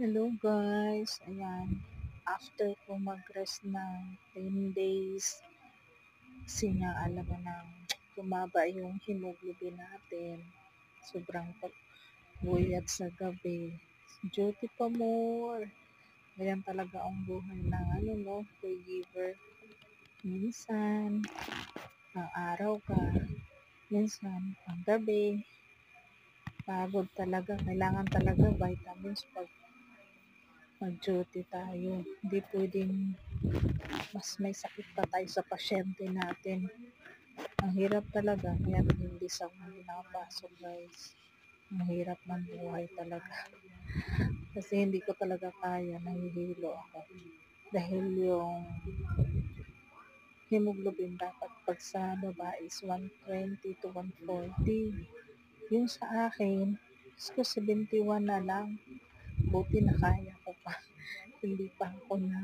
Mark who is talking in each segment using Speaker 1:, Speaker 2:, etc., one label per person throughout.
Speaker 1: Hello guys, ayan. After ko mag-rest ng 10 days, kasi nga alam mo nang tumaba yung hemoglobin natin. Sobrang pagbuyat sa gabi. Duty pa more. Ayan talaga ang buhay ng caregiver. Minsan, ang araw ka, minsan, ang gabi. Pagod talaga. Kailangan talaga vitamins pag mag-duty tayo. Hindi pwedeng mas may sakit pa tayo sa pasyente natin. Ang hirap talaga, kaya hindi sa mga pinapasok guys. Ang hirap ng buhay talaga. Kasi hindi ko talaga kaya, nahihilo ako. Dahil yung hemoglobin dapat pag sa babae is 120 to 140. Yung sa akin, ko 71 na lang. Buti na kaya ko pa. Hindi pa ako na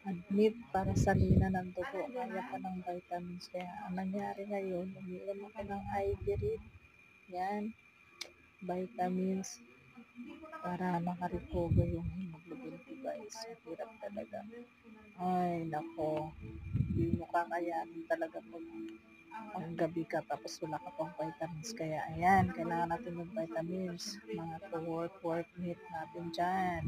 Speaker 1: admit para sa lina ng dugo. Kaya pa ng vitamins. Kaya ang nangyari ngayon, umiinom ako ng ivory. Yan, vitamins para makarecover yung hemoglobin ko guys. Hirap talaga. Ay, nako. Hindi mo kakayanin talaga pag gabi ka tapos wala ka pang vitamins. Kaya ayan, kailangan natin ng vitamins. Mga to work meet natin dyan.